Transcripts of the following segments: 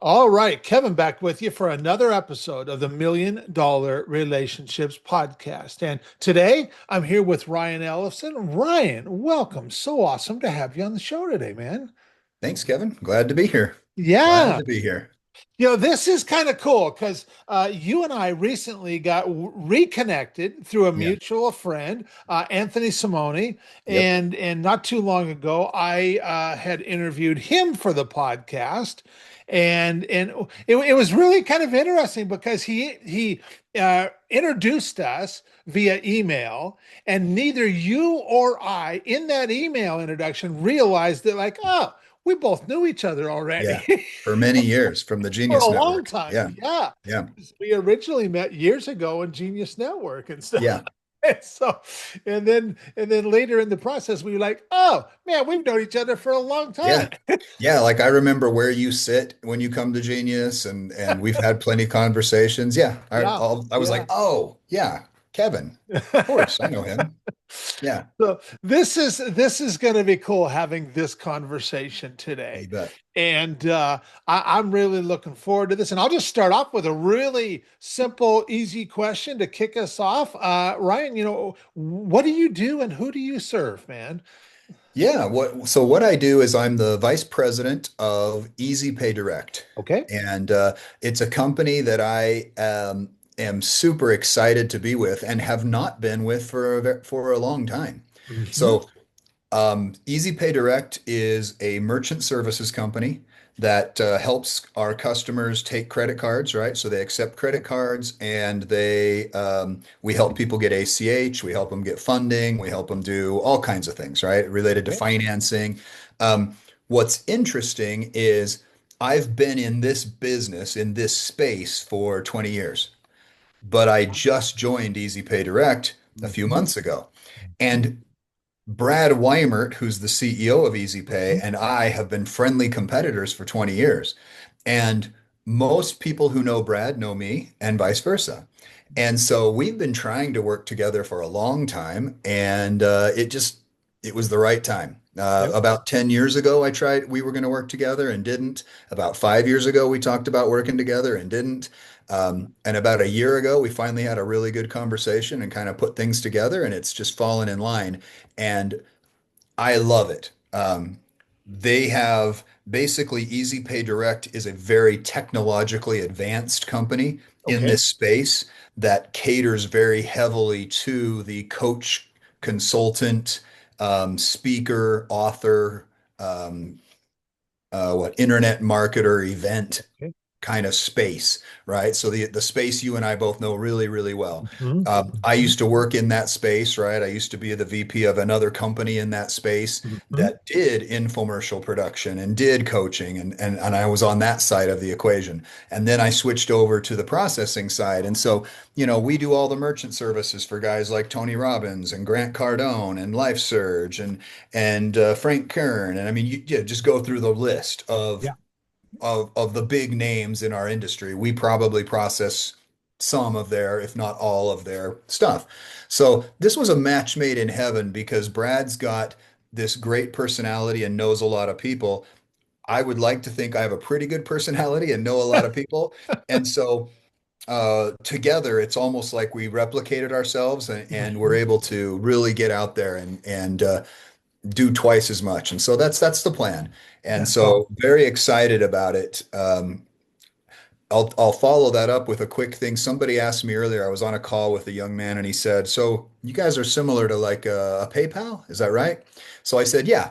All right, Kevin back with you for another episode of the $1 Million Relationships Podcast. And today I'm here with Ryan Ellefsen. Ryan, welcome. So awesome to have you on the show today, man. Thanks, Kevin. Glad to be here. Glad Yeah, to be here. this is kind of cool because you and I recently got reconnected through a Yeah. mutual friend, Anthony Simone, Yep. and not too long ago, I had interviewed him for the podcast, and it was really kind of interesting because he introduced us via email, and neither you or I, in that email introduction, realized that like, oh, we both knew each other Yeah. already. For many years from the For a Genius long Network. time. Yeah. Yeah. Yeah. We originally met years ago in Genius Network and stuff. Yeah. And so, and then later in the process, we were like, oh man, we've known each other for a long time. Yeah. Yeah. Like I remember where you sit when you come to Genius and we've had plenty of conversations. Yeah. Yeah. I was like, Yeah. oh, yeah, Kevin. Of course, I know him. Yeah. So this is going to be cool having this conversation today, You bet. and I'm really looking forward to this. And I'll just start off with a really simple, easy question to kick us off. Ryan, what do you do and who do you serve, man? Yeah, what I do is I'm the vice president of Easy Pay Direct. Okay. And it's a company that I am super excited to be with and have not been with for a long time. Mhm. So Easy Pay Direct is a merchant services company that helps our customers take credit cards, right? So they accept credit cards and we help people get ACH, we help them get funding, we help them do all kinds of things, right? Related to Okay. financing. Um, what's interesting is I've been in this business, in this space for 20 years, but I just joined Easy Pay Direct a few Mhm. months ago. And Brad Weimert, who's the CEO of EasyPay, Mhm. and I have been friendly competitors for 20 years. And most people who know Brad know me, and vice versa. And so we've been trying to work together for a long time, and it was the right time. Yep. About 10 years ago, we were going to work together and didn't. About 5 years ago, we talked about working together and didn't. And about a year ago, we finally had a really good conversation and kind of put things together, and it's just fallen in line. And I love it. They have basically Easy Pay Direct is a very technologically advanced company in Okay. this space that caters very heavily to the coach, consultant, speaker, author, um, internet marketer, event Okay. kind of space, right? So the space you and I both know really, really well. Mhm. I Mhm. used to work in that space, right? I used to be the VP of another company in that space Mhm. that did infomercial production and did coaching, and I was on that side of the equation. And then I switched over to the processing side. And so, we do all the merchant services for guys like Tony Robbins and Grant Cardone and LifeSurge and Frank Kern. And I mean, yeah, just go through the list Yeah. of the big names in our industry. We probably process some of their, if not all of their stuff. So this was a match made in heaven because Brad's got this great personality and knows a lot of people. I would like to think I have a pretty good personality and know a lot of people. And so together, it's almost like we replicated ourselves and we're Mhm. able to really get out there and do twice as much. And so that's the plan. And That's so awesome. very excited about it. I'll follow that up with a quick thing. Somebody asked me earlier, I was on a call with a young man and he said, "So you guys are similar to like a PayPal, is that right?" So I said, "Yeah."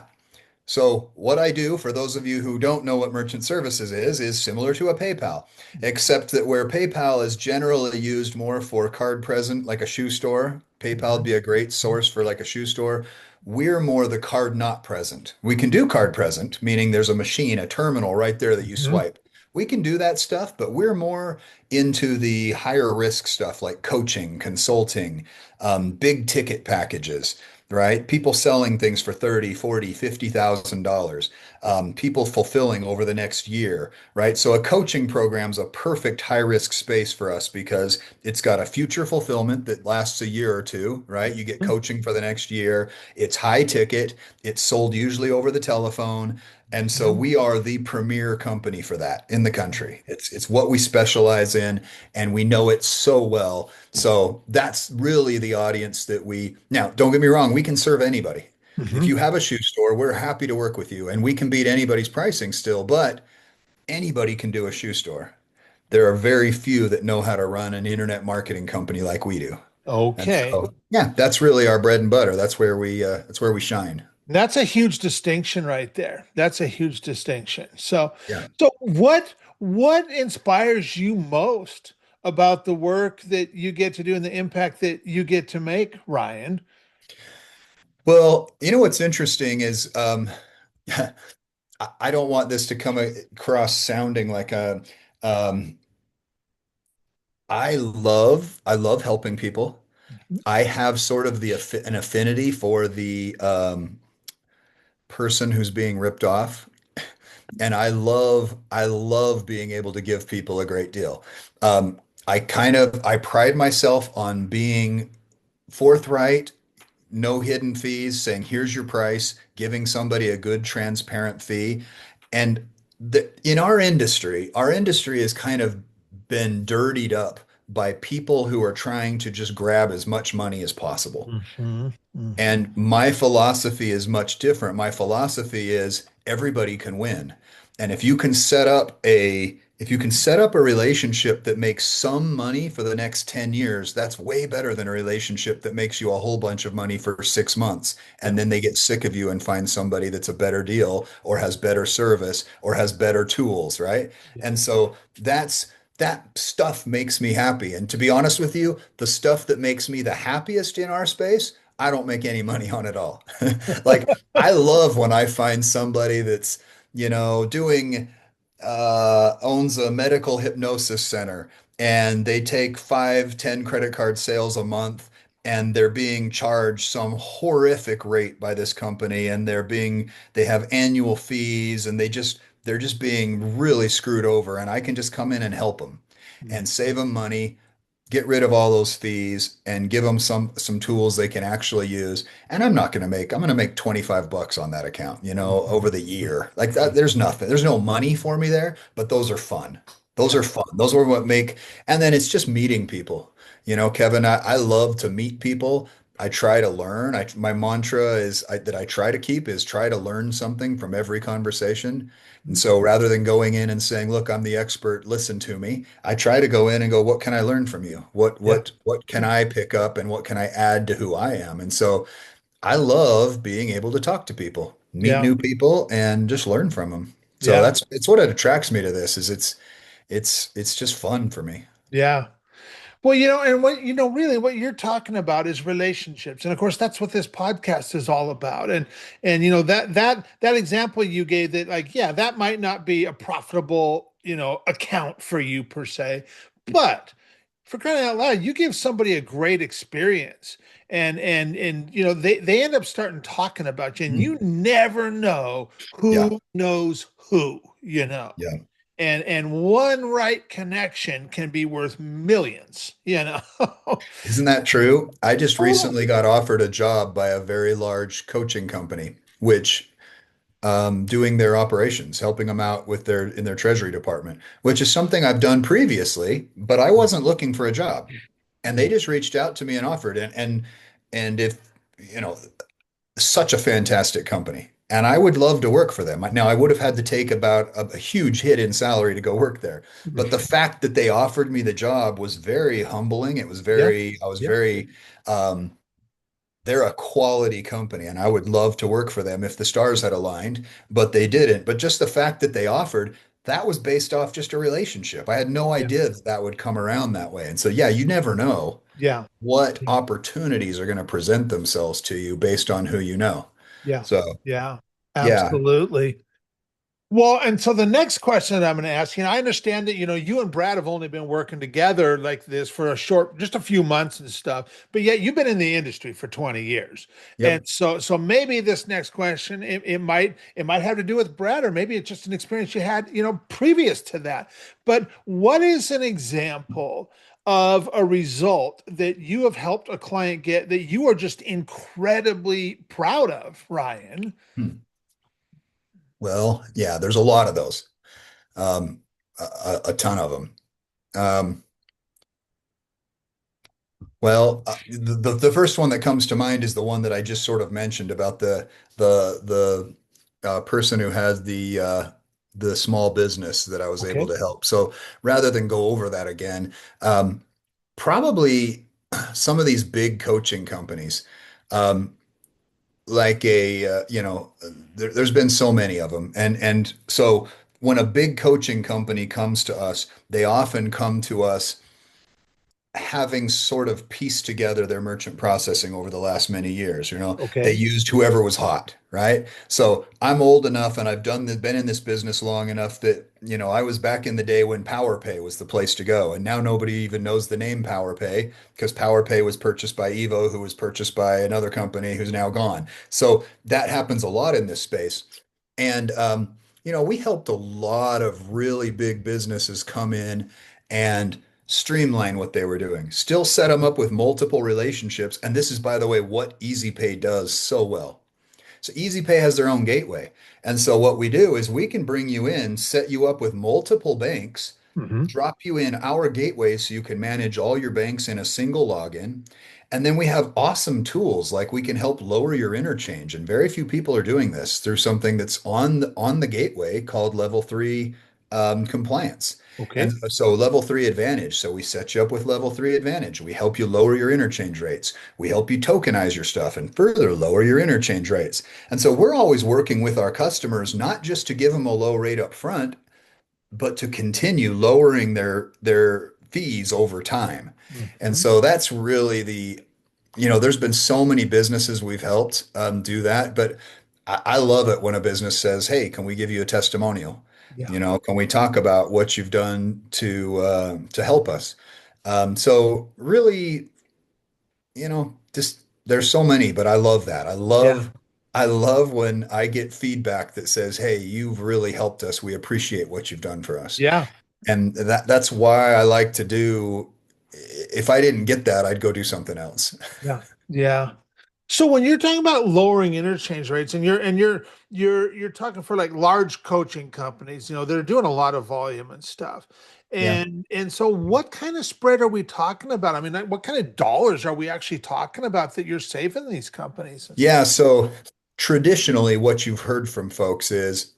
So what I do, for those of you who don't know what merchant services is similar to a PayPal, except that where PayPal is generally used more for card present, like a shoe store, PayPal would Mhm. be a great source for like a shoe store. We're more the card not present. We can do card present, meaning there's a machine, a terminal right there that you Mhm. swipe. We can do that stuff, but we're more into the higher risk stuff like coaching, consulting, big ticket packages, right? People selling things for 30, 40, $50,000. people fulfilling over the next year, right? So a coaching program's a perfect high risk space for us because it's got a future fulfillment that lasts a year or two, right? You get coaching for the next year. It's high ticket. It's sold usually over the telephone. And so Mhm. we are the premier company for that in the country. It's what we specialize in, and we know it so well. So that's really the audience that we now, don't get me wrong, we can serve anybody. If Mhm. you have a shoe store, we're happy to work with you and we can beat anybody's pricing still, but anybody can do a shoe store. There are very few that know how to run an internet marketing company like we do. And Okay. so, yeah, that's really our bread and butter. That's where we shine. That's a huge distinction right there. That's a huge distinction. So, Yeah. so what inspires you most about the work that you get to do and the impact that you get to make, Ryan? Well, you know what's interesting is I don't want this to come across sounding like a um, I love helping people. I have sort of an affinity for the person who's being ripped off, and I love being able to give people a great deal. I pride myself on being forthright, no hidden fees, saying here's your price, giving somebody a good transparent fee. And in our industry has kind of been dirtied up by people who are trying to just grab as much money as possible. Hmm. Hmm. And my philosophy is much different. My philosophy is everybody can win. And if you can set up a relationship that makes some money for the next 10 years, that's way better than a relationship that makes you a whole bunch of money for 6 months. Yeah. And then they get sick of you and find somebody that's a better deal or has better service or has better tools, right? Yeah. And so that stuff makes me happy. And to be honest with you, the stuff that makes me the happiest in our space, I don't make any money on at all. Like I love when I find somebody that's, doing owns a medical hypnosis center and they take 5, 10 credit card sales a month and they're being charged some horrific rate by this company and they have annual fees and they're just being really screwed over and I can just come in and help them and save them money, get rid of all those fees and give them some tools they can actually use. And I'm going to make 25 bucks on that account, over the year. Like that, there's nothing. There's no money for me there, but those are fun. Those Yeah. are fun. Those are what make, and then it's just meeting people. Kevin, I love to meet people. I try to learn. My mantra that I try to keep is try to learn something from every conversation. And so rather than going in and saying, "Look, I'm the expert, listen to me," I try to go in and go, "What can I learn from you? What Yeah. what what can I pick up and what can I add to who I am?" And so I love being able to talk to people, meet Yeah. new people, and just learn from them. So Yeah. it's what attracts me to this is it's just fun for me. Yeah. Well, and really what you're talking about is relationships. And of course, that's what this podcast is all about. And that example you gave that like, yeah, that might not be a profitable, account for you per se, but for crying out loud, you give somebody a great experience and they end up starting talking about you and Mm. you never know Yeah, who knows who. yeah. And one right connection can be worth millions. Isn't that true? I just Oh. recently got offered a job by a very large coaching company, which doing their operations, helping them out with in their treasury department, which is something I've done previously, but I wasn't looking for a job. And they just reached out to me and offered and if you know such a fantastic company. And I would love to work for them. Now, I would have had to take about a huge hit in salary to go work there. But the fact that they offered me the job was very humbling. Yeah, I was yeah, very, um, they're a quality company and I would love to work for them if the stars had aligned, but they didn't. But just the fact that they offered, that was based off just a relationship. I had no yeah, idea that that would come around that way. And so, yeah, you never know yeah, what opportunities are going to present themselves to you based on who you know. yeah, So, yeah, yeah, absolutely. Well, and so the next question that I'm going to ask you, and I understand that, you and Brad have only been working together like this for just a few months and stuff, but yet you've been in the industry for 20 years. And Yep. so maybe this next question, it might have to do with Brad, or maybe it's just an experience you had, previous to that. But what is an example of a result that you have helped a client get that you are just incredibly proud of, Ryan? Hmm. Well, yeah, there's a lot of those, um, a ton of them. Um, the first one that comes to mind is the one that I just sort of mentioned about the person who had the small business that I was able Okay. to help. So rather than go over that again, probably some of these big coaching companies, um, like there's been so many of them, and so when a big coaching company comes to us, they often come to us having sort of pieced together their merchant processing over the last many years. They Okay. used whoever was hot, right? So I'm old enough and been in this business long enough that, I was back in the day when PowerPay was the place to go. And now nobody even knows the name PowerPay because PowerPay was purchased by Evo, who was purchased by another company who's now gone. So that happens a lot in this space. And, we helped a lot of really big businesses come in and streamline what they were doing, still set them up with multiple relationships. And this is, by the way, what EasyPay does so well. So EasyPay has their own gateway. And so what we do is we can bring you in, set you up with multiple banks, Hmm. drop you in our gateway so you can manage all your banks in a single login. And then we have awesome tools like we can help lower your interchange. And very few people are doing this through something that's on the gateway called level three compliance. And Okay. so level three advantage. So we set you up with level three advantage. We help you lower your interchange rates. We help you tokenize your stuff and further lower your interchange rates. And so we're always working with our customers, not just to give them a low rate up front, but to continue lowering their fees over time. And Hmm. so that's really there's been so many businesses we've helped do that, but I love it when a business says, "Hey, can we give you a testimonial? Yeah. Can we talk about what you've done to help us?" So really, just there's so many, but I love that. Yeah. I love when I get feedback that says, "Hey, you've really helped us. We appreciate what you've done for us." Yeah. And that's why I like to do, if I didn't get that, I'd go do something else. Yeah. Yeah. So when you're talking about lowering interchange rates and you're talking for like large coaching companies, they're doing a lot of volume and stuff. Yeah. And so what kind of spread are we talking about? I mean, like, what kind of dollars are we actually talking about that you're saving these companies and Yeah. stuff? So traditionally, what you've heard from folks is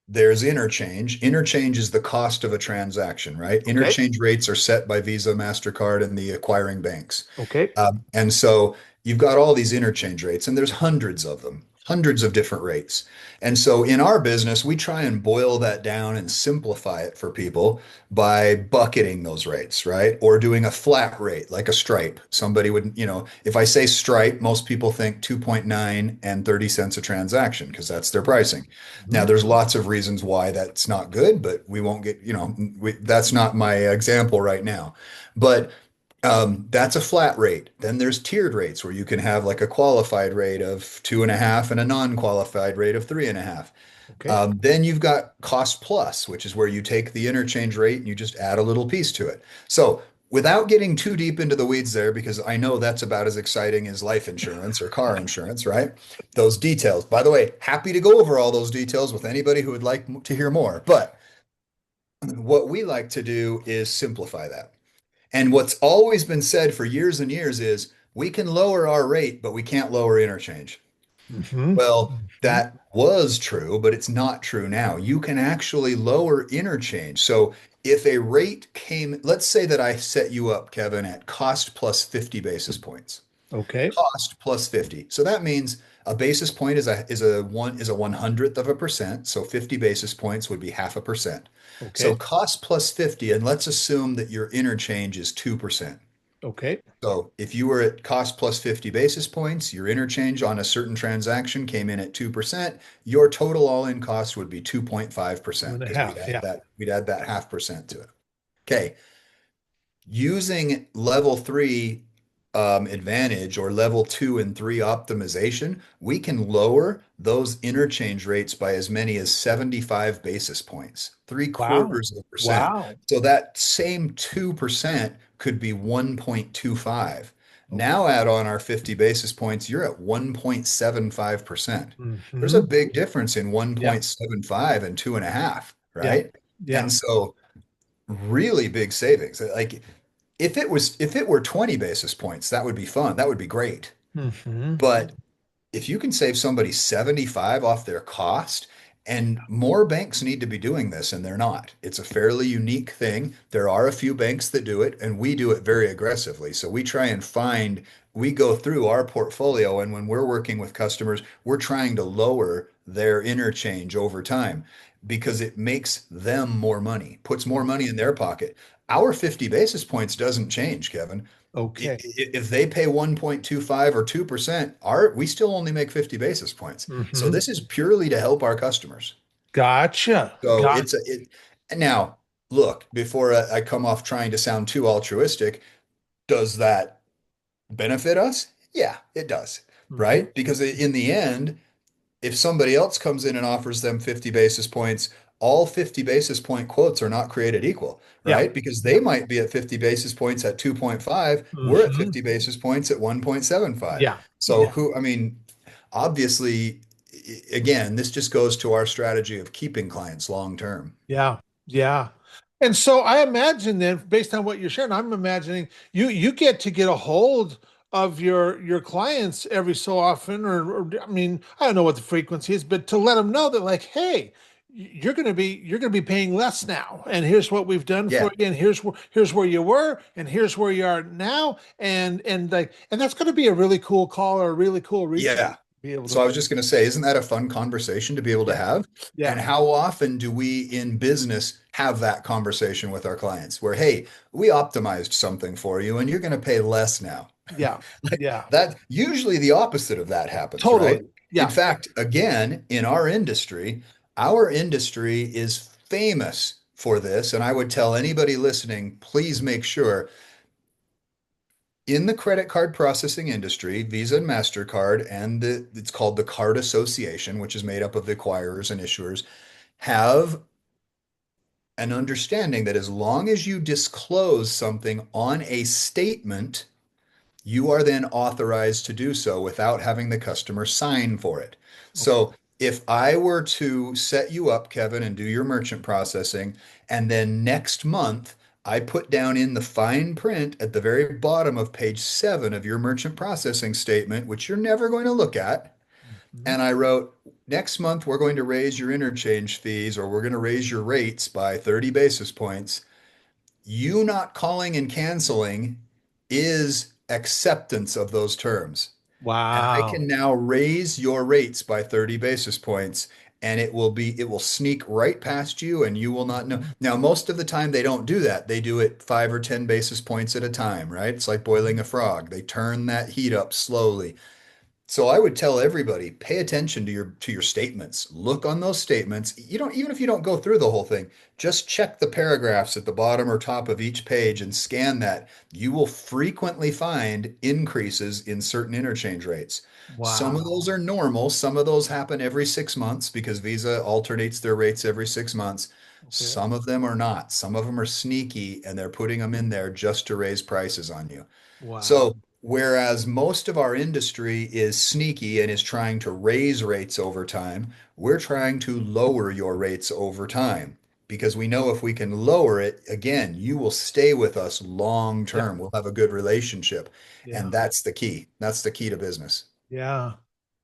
there's interchange. Interchange is the cost of a transaction, right? Okay. Interchange rates are set by Visa, MasterCard, and the acquiring banks. Okay. And so you've got all these interchange rates, and there's hundreds of them, hundreds of different rates. And so in our business, we try and boil that down and simplify it for people by bucketing those rates, right? Or doing a flat rate, like a stripe. Somebody would, if I say stripe, most people think 2.9 and 30 cents a transaction because that's their pricing. Now, Mhm. there's lots of reasons why that's not good, but we won't get, that's not my example right now. But that's a flat rate. Then there's tiered rates where you can have like a qualified rate of 2.5 and a non-qualified rate of 3.5. Okay. Then you've got cost plus, which is where you take the interchange rate and you just add a little piece to it. So without getting too deep into the weeds there, because I know that's about as exciting as life insurance or car insurance, right? Those details. By the way, happy to go over all those details with anybody who would like to hear more. But what we like to do is simplify that. And what's always been said for years and years is we can lower our rate, but we can't lower interchange. Hmm. Well, Hmm. that was true, but it's not true now. You can actually lower interchange. So if a rate came, let's say that I set you up, Kevin, at cost plus 50 basis points. Okay. Cost plus 50. So that means a basis point is a 100th of a percent. So 50 basis points would be half a percent. So Okay. cost plus 50, and let's assume that your interchange is 2%. Okay. So if you were at cost plus 50 basis points, your interchange on a certain transaction came in at 2%, your total all-in cost would be Two 2.5% and a because half. Yeah. we'd add that 0.5% to it. Okay. Using level three advantage or level two and three optimization, we can lower those interchange rates by as many as 75 basis points, three Wow. quarters of a percent. Wow. So that same 2% could be 1.25. Okay. Now add on our 50 basis points, you're at 1.75%. There's a Hmm. big difference in Yeah. 1.75 and 2.5, Yeah. right? Yeah. And so really big savings. Like if it were 20 basis points, that would be fun. That would be great. Hmm. But if you can save somebody 75 off their cost, and more banks need to be doing this, and they're not. It's a fairly unique thing. There are a few banks that do it, and we do it very aggressively. So we go through our portfolio, and when we're working with customers, we're trying to lower their interchange over time because it makes them more money, puts more money in their pocket. Our 50 basis points doesn't change, Kevin. Okay. If they pay 1.25 or 2%, we still only make 50 basis points. So Hmm. this is purely to help our customers. Gotcha. So Got. now look, before I come off trying to sound too altruistic, does that benefit us? Yeah, it does, Hmm. right? Because in the end, if somebody else comes in and offers them 50 basis points, all 50 basis point quotes are not created equal, Yeah. right? Because they Yeah. might be at 50 basis points at 2.5, we're at Hmm. 50 basis points at 1.75. Yeah. So Yeah. I mean, obviously, again, this just goes to our strategy of keeping clients long term. Yeah, yeah. And so I imagine then, based on what you're sharing, I'm imagining you get to get a hold of your clients every so often, or I mean, I don't know what the frequency is, but to let them know that like, hey, you're gonna be paying less now, and here's what we've done for Yeah. you, and here's where you were, and here's where you are now, and that's gonna be a really cool call or a really cool resource Yeah. to be able to So I was make. just going to say, isn't that a fun conversation to be able to Yeah, have? And yeah, how often do we in business have that conversation with our clients where, hey, we optimized something for you and you're going to pay less now? yeah, Like yeah. that, usually the opposite of that happens, right? Totally. In Yeah. fact, again, in our industry is famous for this. And I would tell anybody listening, please make sure in the credit card processing industry, Visa and MasterCard, and it's called the Card Association, which is made up of the acquirers and issuers, have an understanding that as long as you disclose something on a statement, you are then authorized to do so without having the customer sign for it. Okay. So if I were to set you up, Kevin, and do your merchant processing, and then next month I put down in the fine print at the very bottom of page 7 of your merchant processing statement, which you're never going to look at, Mhm. and I wrote, next month we're going to raise your interchange fees or we're going to raise your rates by 30 basis points. You not calling and canceling is acceptance of those terms. And I Wow. can now raise your rates by 30 basis points and it will sneak right past you and you will not know. Mhm. Now, most of the time they don't do that. They do it 5 or 10 basis points at a time, right? It's like boiling Mhm. a frog. They turn that heat up slowly. So I would tell everybody, pay attention to your statements. Look on those statements. You don't even if you don't go through the whole thing, just check the paragraphs at the bottom or top of each page and scan that. You will frequently find increases in certain interchange rates. Some of those Wow. are normal. Some of those happen every 6 months because Visa alternates their rates every 6 months. Okay. Some of them are not. Some of them are sneaky and they're putting them in there just to raise prices on you. Wow. So, whereas most of our industry is sneaky and is trying to raise rates over time, we're trying to lower your rates over time because we know if we can lower it, again, you will stay with us long Yeah. term. We'll have a good relationship. And Yeah. that's the key. That's the key to business. Yeah.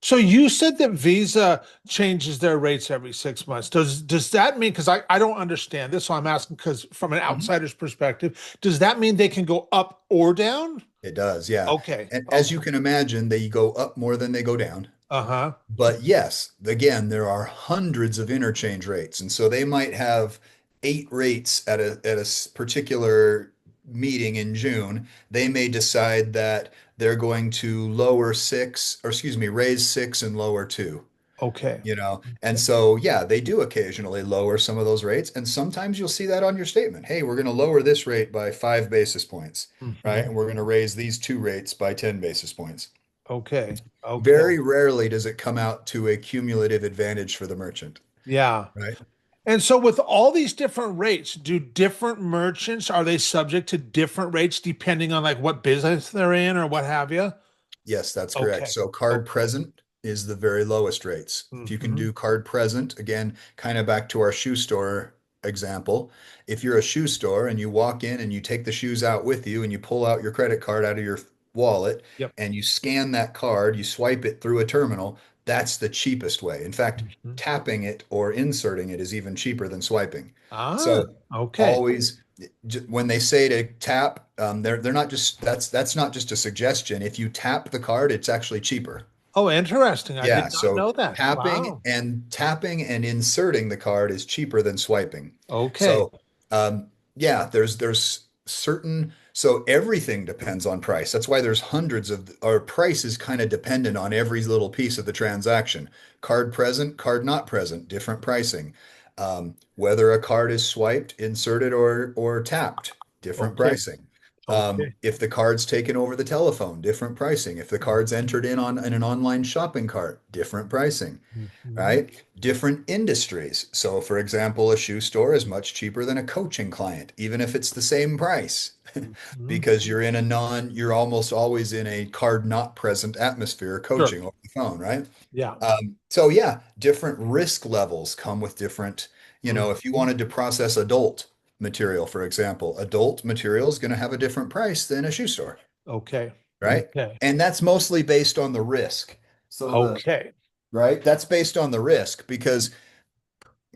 So you said that Visa changes their rates every 6 months. Does that mean, because I don't understand this, so I'm asking because from an Mhm. outsider's perspective, does that mean they can go up or down? It does, yeah. Okay. And as you Okay. can imagine, they go up more than they go down. Uh-huh. But yes, again, there are hundreds of interchange rates. And so they might have 8 rates at a particular meeting in June, they may decide that they're going to lower six, or excuse me, raise six and lower two. Okay. And Okay. so, yeah, they do occasionally lower some of those rates. And sometimes you'll see that on your statement. Hey, we're going to lower this rate by 5 basis points, right? Hmm. And we're going to raise these two rates by 10 basis points. Okay. Okay. Very rarely does it come out to a cumulative advantage for the merchant, Yeah. right? And so with all these different rates, do different merchants, are they subject to different rates depending on like what business they're in or what have you? Yes, that's correct. Okay. So card Okay. present is the very lowest rates. If you can Hmm. do card present, again, kind of back to our shoe store example. If you're a shoe store and you walk in and you take the shoes out with you and you pull out your credit card out of your wallet Yep. and you scan that card, you swipe it through a terminal, that's the cheapest way. In fact, Mhm. tapping it or inserting it is even cheaper than swiping. Ah, So okay. always when they say to tap, they're not just that's not just a suggestion. If you tap the card, it's actually cheaper. Oh, interesting. I Yeah, did not so know that. Wow. tapping and inserting the card is cheaper than swiping. Okay. So yeah, there's certain so everything depends on price. That's why there's hundreds of our price is kind of dependent on every little piece of the transaction. Card present, card not present, different pricing. Whether a card is swiped, inserted, or tapped, different Okay. pricing. Okay. If the card's taken over the telephone, different pricing. If the card's entered in an online shopping cart, different pricing, Mhm. right? Different industries. So, for example, a shoe store is much cheaper than a coaching client, even if it's the same price, Mhm. because you're almost always in a card not present atmosphere Sure. coaching over the phone, right? Yeah. So yeah, different risk levels come with different, if you Mhm. wanted to process adult material, for example, adult material is going to have a different price than a shoe store, Okay. right? Okay. And that's mostly based on the risk. So Okay. right, that's based on the risk because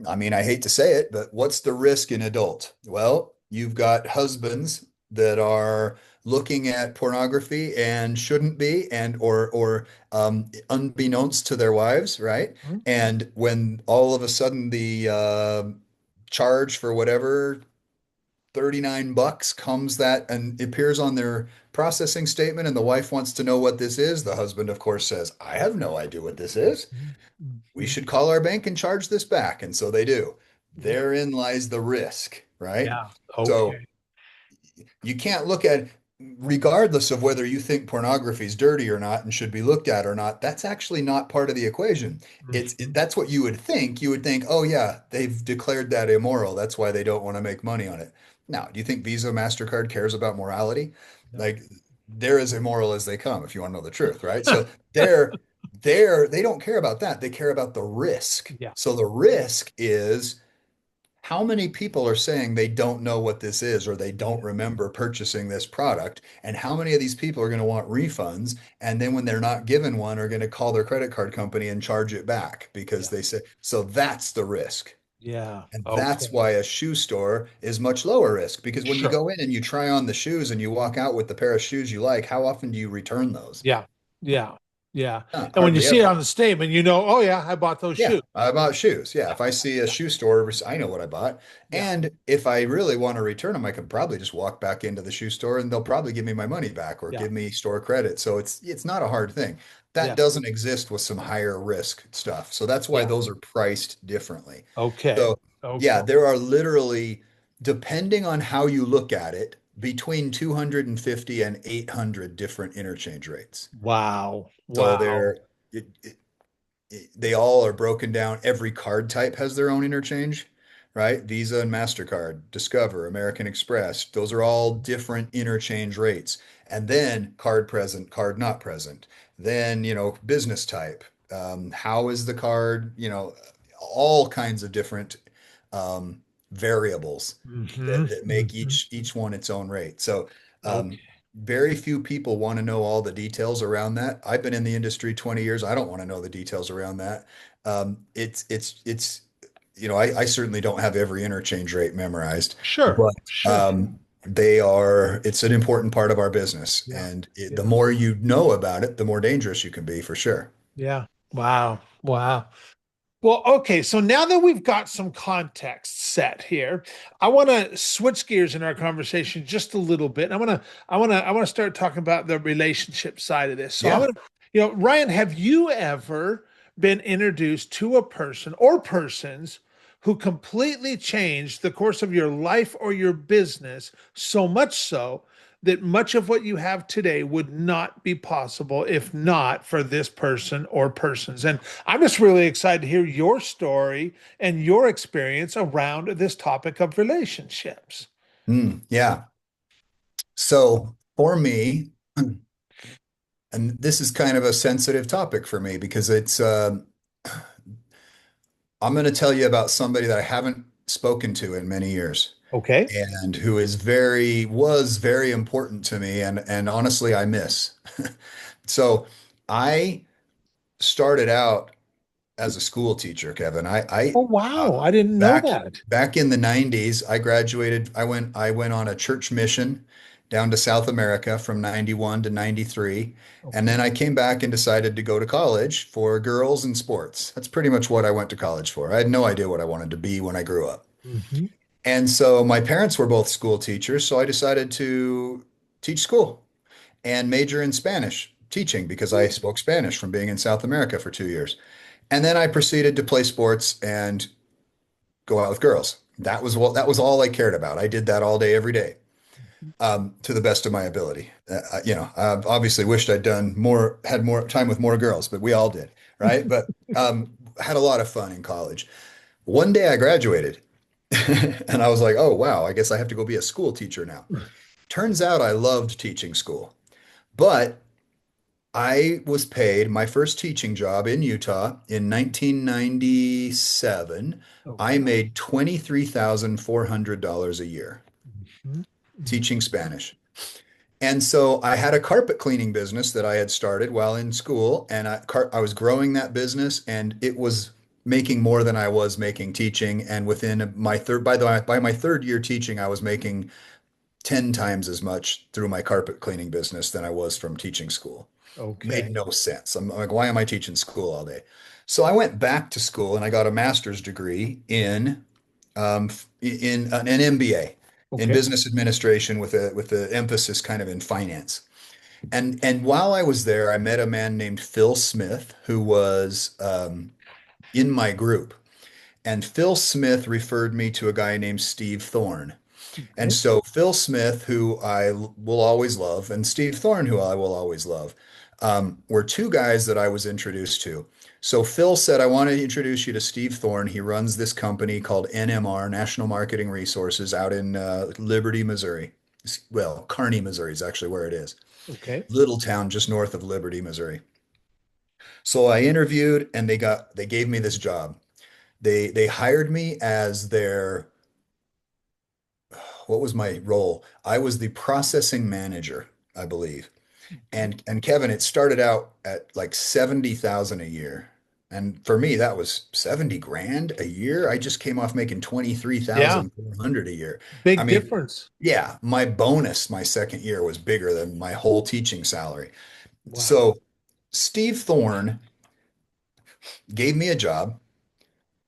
I mean, I hate to say it, but what's the risk in adult? Well, you've got husbands that are looking at pornography and shouldn't be, and or unbeknownst to their wives, right? Mhm. And when all of a sudden the charge for whatever $39 comes that and appears on their processing statement, and the wife wants to know what this is, the husband, of course, says, "I have no idea what this is. Mhm. We Mhm. should call our bank and charge this back." And so they do. Yeah. Therein lies the risk, right? Yeah. So Okay. you can't look at, regardless of whether you think pornography is dirty or not and should be looked at or not, that's actually not part of the equation. Mhm. That's what you would think. You would think, oh yeah, they've declared that immoral. That's why they don't want to make money on it. Now, do you think Visa, MasterCard cares about morality? No. Like they're as immoral as they come, if you want to know the truth, right? So they don't care about that. They care about the risk. Yeah. So the risk is how many people are saying they don't know what this is or they don't Yeah. remember purchasing this product? And how many of these people are going to want refunds? And then when they're not given one, are going to call their credit card company and charge it back because Yeah. they say, so that's the risk. Yeah. And that's Okay. why a shoe store is much lower risk because when you Sure. go in and you try on the shoes and you walk out with the pair of shoes you like, how often do you return those? Yeah. Yeah. Yeah. And when you Hardly see it ever. on the statement, you know, oh yeah, I bought those Yeah, shoes. I bought shoes. Yeah, Yeah. if I see a shoe store, I know what I bought. Yeah. And if I really want to return them, I can probably just walk back into the shoe store and they'll probably give me my money back or Yeah. give me store credit. So it's not a hard thing. That Yeah. doesn't exist with some higher risk stuff. So that's why Yeah. those are priced differently. Okay. So yeah, Okay. there are literally, depending on how you look at it, between 250 and 800 different interchange rates. Wow. So Wow. they all are broken down. Every card type has their own interchange, right? Visa and MasterCard, Discover, American Express, those are all different interchange rates. And then card present, card not present. Then, business type. How is the card, all kinds of different variables Hmm. that make Hmm. each one its own rate. So um, Okay. very few people want to know all the details around that. I've been in the industry 20 years. I don't want to know the details around that. It's I certainly don't have every interchange rate memorized, Sure. but Sure. it's an important part of our business. Yeah. And the Yeah. more you know about it, the more dangerous you can be for sure. Yeah. Wow. Wow. Well, okay. So now that we've got some context set here, I want to switch gears in our conversation just a little bit. I want to start talking about the relationship side of this. So I Yeah. want to, Ryan, have you ever been introduced to a person or persons who completely changed the course of your life or your business, so much so that much of what you have today would not be possible if not for this person or persons? And I'm just really excited to hear your story and your experience around this topic of relationships. Yeah. So for me, and this is kind of a sensitive topic for me because I'm going to tell you about somebody that I haven't spoken to in many years Okay. and who was very important to me and honestly I miss. So I started out as a school teacher, Kevin. Oh, wow. I didn't know Back that. back in the 90s, I graduated. I went on a church mission down to South America from 91 to 93. And Okay. then I came back and decided to go to college for girls and sports. That's pretty much what I went to college for. I had no idea what I wanted to be when I grew up. Hmm. And so my parents were both school teachers, so I decided to teach school and major in Spanish teaching because I spoke Spanish from being in South America for 2 years. And then I proceeded to play sports and go out with girls. That was all I cared about. I did that all day, every day, to the best of my ability. I obviously wished I'd done more, had more time with more girls, but we all did, right? But had a lot of fun in college. One day I graduated, and I was like, oh wow, I guess I have to go be a school teacher now. Turns out I loved teaching school, but I was paid my first teaching job in Utah in 1997. I Okay. made $23,400 a year Mhm. teaching Spanish. And so I had a carpet cleaning business that I had started while in school, and I was growing that business, and it was making more than I was making teaching. And within my third, by the way, by my third year teaching, I was making 10 times as much through my carpet cleaning business than I was from teaching school. Made Okay. no sense. I'm like, why am I teaching school all day? So I went back to school and I got a master's degree in an MBA in Okay. business administration with a emphasis kind of in finance. And while I was there, I met a man named Phil Smith who was in my group. And Phil Smith referred me to a guy named Steve Thorne. And Okay. so Phil Smith, who will always love, and Steve Thorne, who I will always love, were two guys that I was introduced to. So Phil said, I want to introduce you to Steve Thorne. He runs this company called NMR, National Marketing Resources, out in Liberty, Missouri. Well, Kearney, Missouri is actually where it is. Okay. Little town just north of Liberty, Missouri. So I interviewed and they gave me this job. They hired me as their what was my role? I was the processing manager, I believe. Okay. And Kevin, it started out at like 70,000 a year. And for me, that was 70 grand a year. I just came off making Yeah. 23,400 a year. I Big mean, difference. yeah, my bonus my second year was bigger than my whole teaching salary. Wow. So Steve Thorne gave me a job,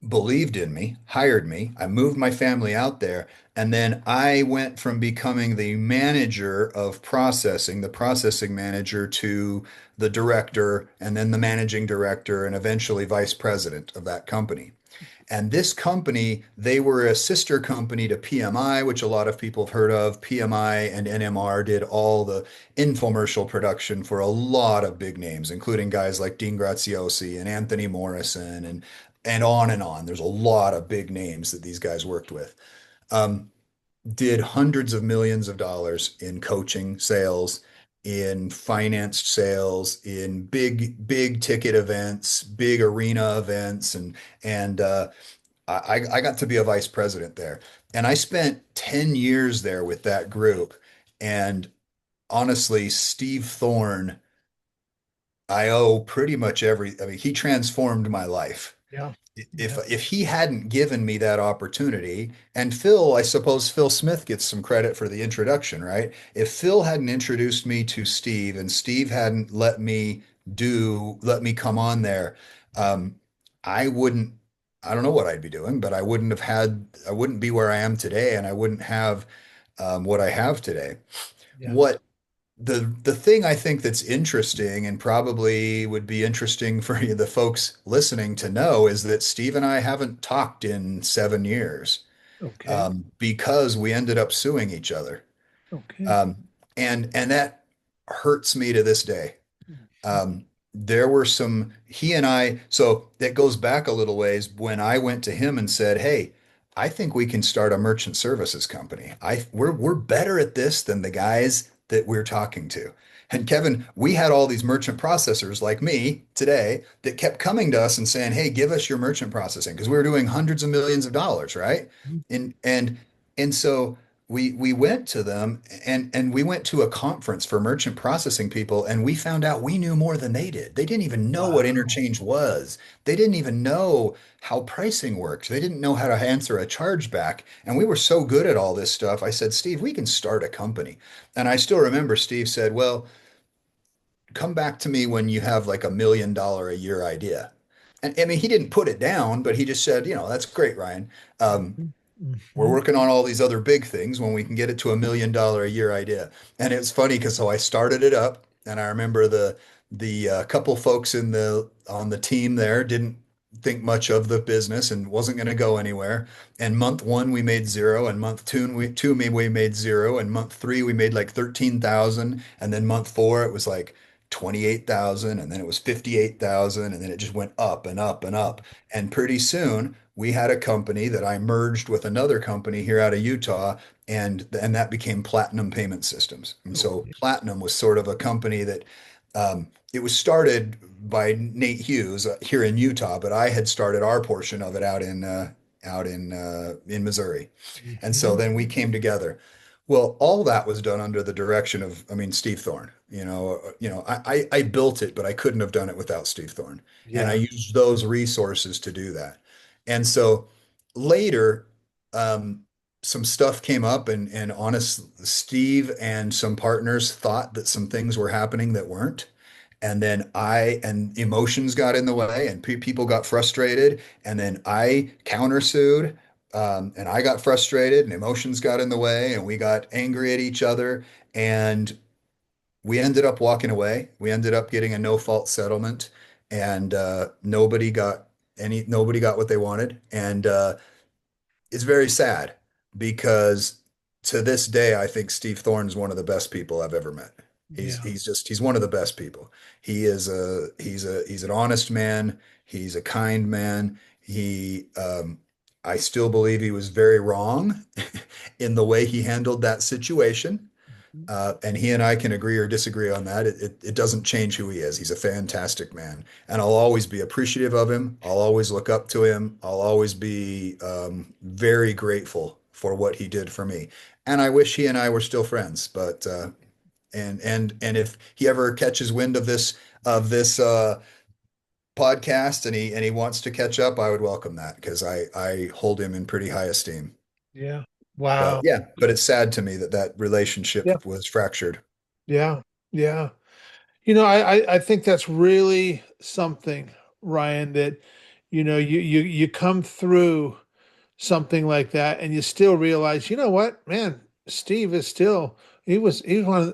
believed in me, hired me. I moved my family out there. And then I went from becoming the manager of processing, the processing manager, to the director, and then the managing director, and eventually vice president of that company. And this company, they were a sister company to PMI, which a lot of people have heard of. PMI and NMR did all the infomercial production for a lot of big names, including guys like Dean Graziosi and Anthony Morrison and on and on. There's a lot of big names that these guys worked with. Um, did hundreds of millions of dollars in coaching sales, in financed sales, in big ticket events, big arena events, and I got to be a vice president there. And I spent 10 years there with that group. And honestly, Steve Thorne, I owe pretty much I mean, he transformed my life. Yeah. If Yeah. he hadn't given me that opportunity, and Phil, I suppose Phil Smith gets some credit for the introduction, right? If Phil hadn't introduced me to Steve and Steve hadn't let me come on there, um, I wouldn't. I don't know what I'd be doing, but I wouldn't be where I am today, and I wouldn't have what I have today. Yeah. What the thing I think that's interesting and probably would be interesting for the folks listening to know is that Steve and I haven't talked in 7 years Okay. because we ended up suing each other. Okay. Um, and that hurts me to this day. Mhm. Um, there were some, he and I, so that goes back a little ways when I went to him and said, "Hey, I think we can start a merchant services company. We're better at this than the guys that we're talking to." And Kevin, we had all these merchant processors like me today that kept coming to us and saying, "Hey, give us your merchant processing," because we were doing hundreds of millions of dollars, right? And so we went to them and we went to a conference for merchant processing people and we found out we knew more than they did. They didn't even know what Wow. interchange was. They didn't even know how pricing worked. They didn't know how to answer a chargeback. And we were so good at all this stuff. I said, "Steve, we can start a company." And I still remember Steve said, "Well, come back to me when you have like $1 million a year idea." And I mean, he didn't put it down, but he just said, "That's great, Ryan. Um, Mhm. we're Mhm. working on all these other big things when we can get it to $1 million a year idea." And it's funny because so I started it up, and I remember the couple folks in the on the team there didn't think much of the business and wasn't going to go anywhere. And month one we made zero, and month two we made zero, and month three we made like 13,000, and then month four it was like 28,000, and then it was 58,000, and then it just went up and up and up. And pretty soon we had a company that I merged with another company here out of Utah, and that became Platinum Payment Systems. And so Okay. Platinum was sort of a company that it was started by Nate Hughes here in Utah, but I had started our portion of it out in Missouri. And so Mhm. then we came together. Well, all that was done under the direction of, I mean, Steve Thorne. I built it, but I couldn't have done it without Steve Thorne. And I Yeah. used those resources to do that. And so later, um, some stuff came up, and honest, Steve and some partners thought that some things were happening that weren't. And then and emotions got in the way, and people got frustrated, and then I countersued, and I got frustrated, and emotions got in the way, and we got angry at each other, and we ended up walking away. We ended up getting a no-fault settlement, and nobody got what they wanted, and it's very sad because to this day, I think Steve Thorne is one of the best people I've ever met. Yeah. He's one of the best people. He's an honest man. He's a kind man. I still believe he was very wrong in the way he handled that situation. Mhm. And he and I can agree or disagree on that. It doesn't change who he is. He's a fantastic man. And I'll always be appreciative of him. I'll always look up to him. I'll always be very grateful for what he did for me. And I wish he and I were still friends. But and if he ever catches wind of this podcast and he wants to catch up, I would welcome that because I hold him in pretty high esteem. Yeah. But Wow. yeah, but it's sad to me that that relationship Yeah. was fractured. Yeah. Yeah. I think that's really something, Ryan, that you come through something like that and you still realize, you know what, man, Steve is still he was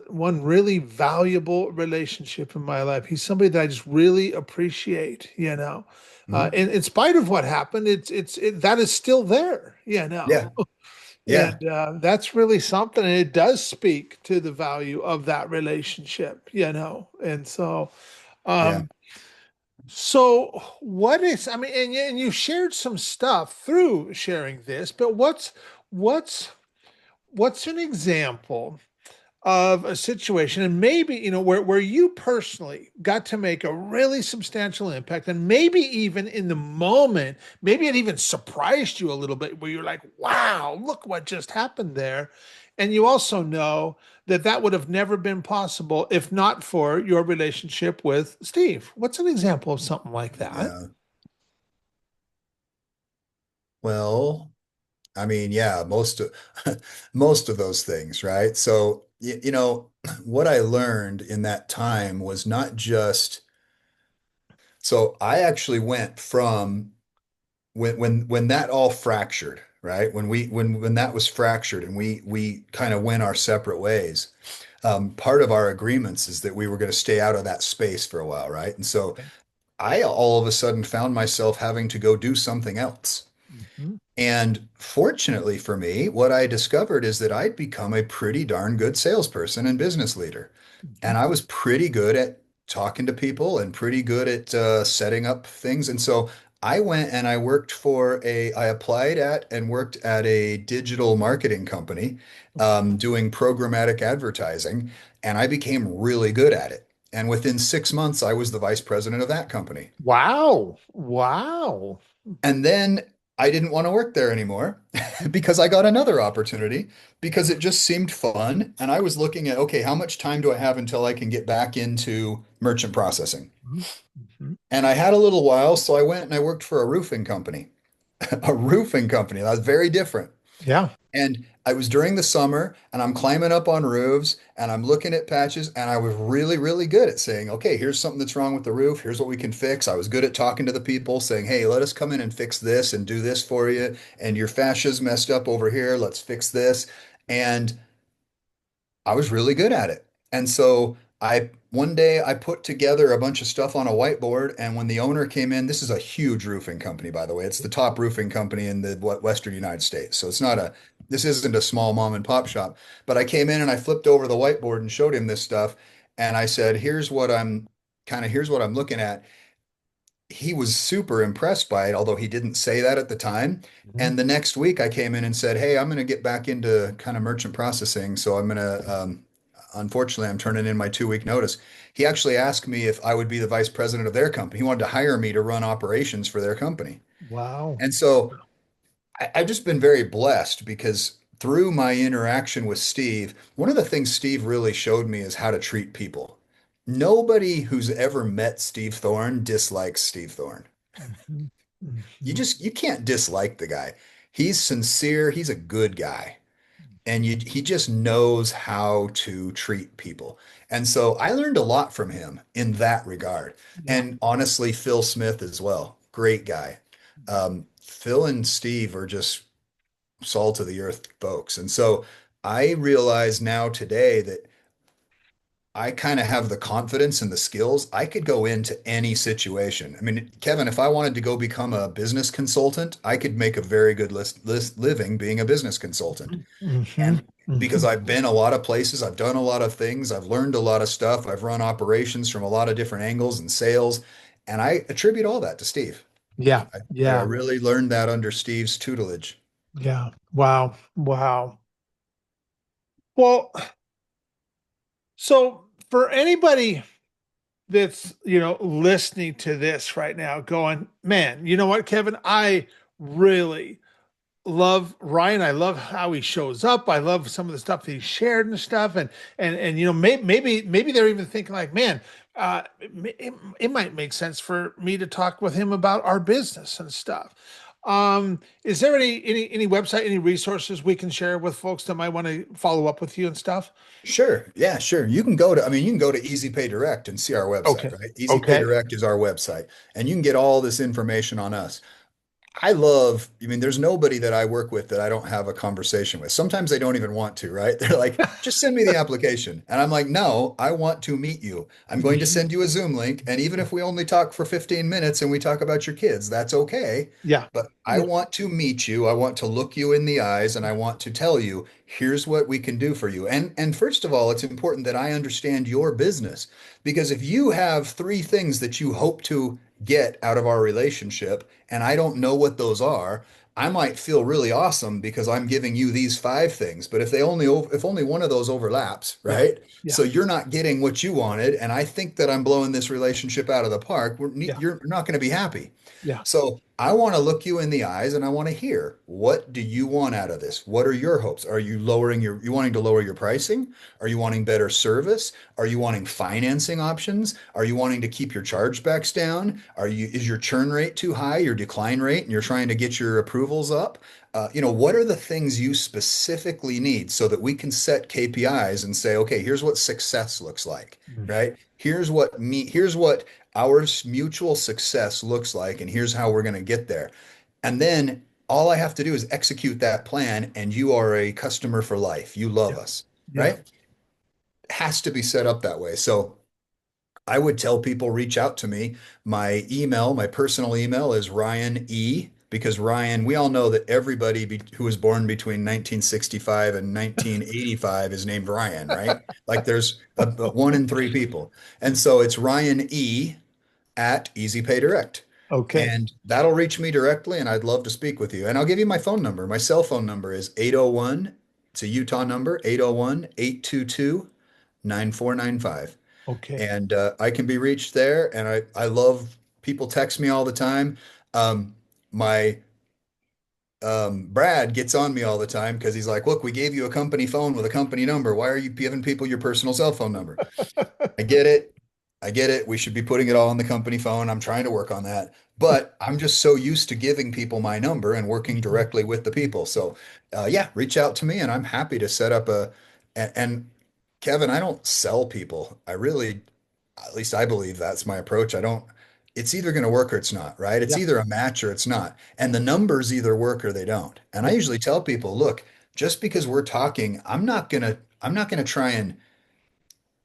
one really valuable relationship in my life. He's somebody that I just really appreciate, Mhm. in spite of what happened, that is still there, Yeah, yeah, and that's really something. And it does speak to the value of that relationship, and yeah. um, so what is, I mean, and you shared some stuff through sharing this, but what's what's an example of a situation, and maybe where you personally got to make a really substantial impact, and maybe even in the moment, maybe it even surprised you a little bit, where you're like, wow, look what just happened there. And you also know that that would have never been possible if not for your relationship with Steve. What's an example of something like that? Yeah. Well, I mean, yeah, most of those things, right? So, what I learned in that time was not just so I actually went from when that all fractured, right? When that was fractured and we kind of went our separate ways, part of our agreements is that we were going to stay out of that space for a while, right? And so Okay. I all of a sudden found myself having to go do something else. Mhm. And fortunately for me, what I discovered is that I'd become a pretty darn good salesperson and business leader. And Mhm. I was pretty good at talking to people and pretty good at setting up things. And so I went and I applied at and worked at a digital marketing company doing programmatic advertising, and I became really good at it. And within 6 months, I was the vice president of that company. Wow. Wow. And then I didn't want to work there anymore because I got another opportunity because it just seemed fun. And I was looking at, okay, how much time do I have until I can get back into merchant processing? Mhm. Mhm. And I had a little while, so I went and I worked for a roofing company, a roofing company. That was very different. Yeah. And I was during the summer and I'm climbing up on roofs and I'm looking at patches and I was really, really good at saying, okay, here's something that's wrong with the roof. Here's what we can fix. I was good at talking to the people saying, hey, let us come in and fix this and do this for you. And your fascia's messed up over here. Let's fix this. And I was really good at it. And so I one day I put together a bunch of stuff on a whiteboard, and when the owner came in, this is a huge roofing company, by the way. It's the top roofing company in the Western United States. So it's not a this isn't a small mom and pop shop. But I came in and I flipped over the whiteboard and showed him this stuff, and I said, here's what I'm looking at. He was super impressed by it, although he didn't say that at the time. Mhm. And the next week I came in and said, hey, I'm going to get back into kind of merchant processing. So unfortunately, I'm turning in my 2 week notice. He actually asked me if I would be the vice president of their company. He wanted to hire me to run operations for their company. Wow. And so I've just been very blessed because through my interaction with Steve, one of the things Steve really showed me is how to treat people. Nobody who's ever met Steve Thorne dislikes Steve Thorne. Mhm. Mhm. You can't dislike the guy. He's sincere, he's a good guy, and he just knows how to treat people. And so I learned a lot from him in that regard. Yeah. And honestly, Phil Smith as well. Great guy. Phil and Steve are just salt of the earth folks. And so I realize now today that I kind of have the confidence and the skills. I could go into any situation. I mean, Kevin, if I wanted to go become a business consultant, I could make a very good list living being a business consultant. Mhm. And because Mhm. I've been a lot of places, I've done a lot of things, I've learned a lot of stuff, I've run operations from a lot of different angles and sales, and I attribute all that to Steve. Yeah. I Yeah. really learned that under Steve's tutelage. Yeah. Wow. Wow. Well, so for anybody that's, listening to this right now going, man, you know what, Kevin, I really love Ryan. I love how he shows up. I love some of the stuff that he shared and stuff. And maybe they're even thinking like, man, it might make sense for me to talk with him about our business and stuff. Is there any website, any resources we can share with folks that might want to follow up with you and stuff? Sure. Yeah, sure. You can go to Easy Pay Direct and see our website, Okay. right? Easy Pay Okay. Direct is our website, and you can get all this information on us. I mean, there's nobody that I work with that I don't have a conversation with. Sometimes they don't even want to, right? They're like, just send me the application. And I'm like, no, I want to meet you. I'm going to Mhm. send you a Zoom link. And even if we only talk for 15 minutes and we talk about your kids, that's okay. Yeah. But I Yeah. want to meet you. I want to look you in the eyes and I want to tell you, here's what we can do for you. And first of all, it's important that I understand your business because if you have three things that you hope to get out of our relationship and I don't know what those are, I might feel really awesome because I'm giving you these five things. But if only one of those overlaps, Yeah. right? Yeah. So you're not getting what you wanted, and I think that I'm blowing this relationship out of the park. Yeah. You're not going to be happy. Yeah. So I want to look you in the eyes and I want to hear, what do you want out of this? What are your hopes? Are you wanting to lower your pricing? Are you wanting better service? Are you wanting financing options? Are you wanting to keep your chargebacks down? Is your churn rate too high, your decline rate, and you're trying to get your approvals up? What are the things you specifically need so that we can set KPIs and say, okay, here's what success looks like, Mhm. right? Here's what our mutual success looks like, and here's how we're going to get there. And then all I have to do is execute that plan, and you are a customer for life. You love Yeah. us, Yeah. right? Has to be set up that way. So I would tell people reach out to me. My personal email is Ryan E. Because Ryan, we all know that everybody who was born between 1965 and 1985 is named Ryan, right? Like there's a one in three people. And so it's Ryan E at Easy Pay Direct. Okay. And that'll reach me directly, and I'd love to speak with you. And I'll give you my phone number. My cell phone number is 801, it's a Utah number, 801 822 9495. Okay. And I can be reached there. And I love people text me all the time. My Brad gets on me all the time because he's like, look, we gave you a company phone with a company number. Why are you giving people your personal cell phone number? I get it. I get it. We should be putting it all on the company phone. I'm trying to work on that. But I'm just so used to giving people my number and working Mhm. directly with the people. So, yeah, reach out to me and I'm happy to set up and Kevin, I don't sell people. I really, at least I believe that's my approach. I don't, it's either going to work or it's not, right? It's Yeah. either a match or it's not. And the numbers either work or they don't. And I Yeah. usually tell people, look, just because we're talking, I'm not going to try and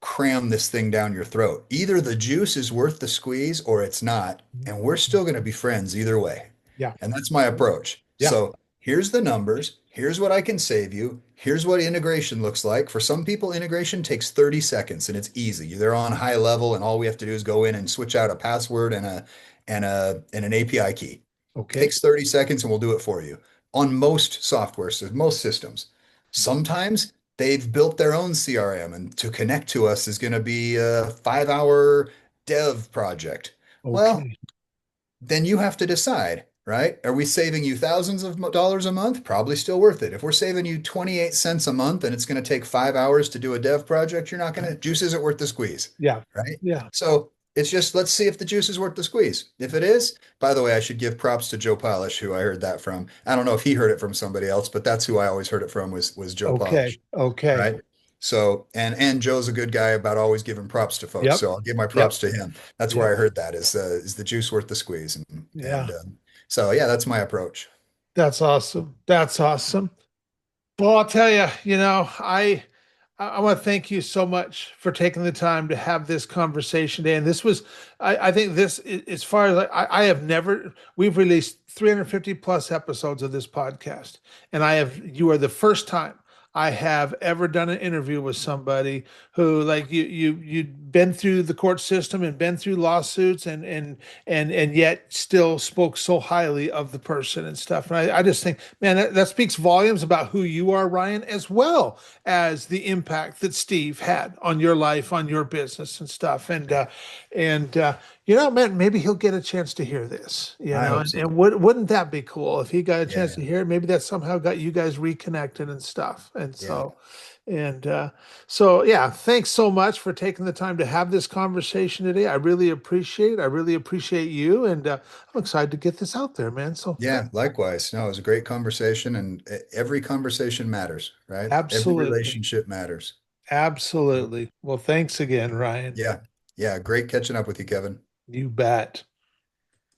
cram this thing down your throat. Either the juice is worth the squeeze or it's not, and we're still going to be friends either way. Yeah. And that's my approach. Yeah. So here's the numbers. Here's what I can save you. Here's what integration looks like. For some people, integration takes 30 seconds and it's easy. They're on high level, and all we have to do is go in and switch out a password and an API key. Okay. Takes 30 seconds and we'll do it for you on most software, so most systems. Sometimes they've built their own CRM, and to connect to us is going to be a 5 hour dev project. Well, Okay. then you have to decide, right? Are we saving you thousands of dollars a month? Probably still worth it. If we're saving you 28 cents a month and it's going to take 5 hours to do a dev project, you're not going to, juice isn't worth the squeeze, Yeah. right? Yeah. So it's just, let's see if the juice is worth the squeeze. If it is, by the way, I should give props to Joe Polish, who I heard that from. I don't know if he heard it from somebody else, but that's who I always heard it from was Joe Okay. Polish, Okay. right? So, and Joe's a good guy about always giving props to folks. Yep. So I'll give my Yep. props to him. That's where Yep. I heard that is the juice worth the squeeze? And Yeah. so yeah, that's my approach. That's awesome. That's awesome. Well, I'll tell you, I want to thank you so much for taking the time to have this conversation today. And this was, I think this, as far as I have never, we've released 350 plus episodes of this podcast. And you are the first time I have ever done an interview with somebody who, like you'd been through the court system and been through lawsuits and yet still spoke so highly of the person and stuff. And I just think, man, that speaks volumes about who you are, Ryan, as well as the impact that Steve had on your life, on your business and stuff. And man, maybe he'll get a chance to hear this, I hope and, so. and wouldn't that be cool if he got a chance to Yeah, hear it? Maybe that somehow got you guys reconnected and stuff. yeah, And so, yeah, thanks so much for taking the time to have this conversation today. I really appreciate it. I really appreciate you. And I'm excited to get this out there, man. So yeah. Likewise. No, it was a great conversation, and every conversation matters, right? Every absolutely. relationship matters. Absolutely. Well, thanks again, Ryan. Yeah, yeah. Great catching up with you, Kevin. You bet.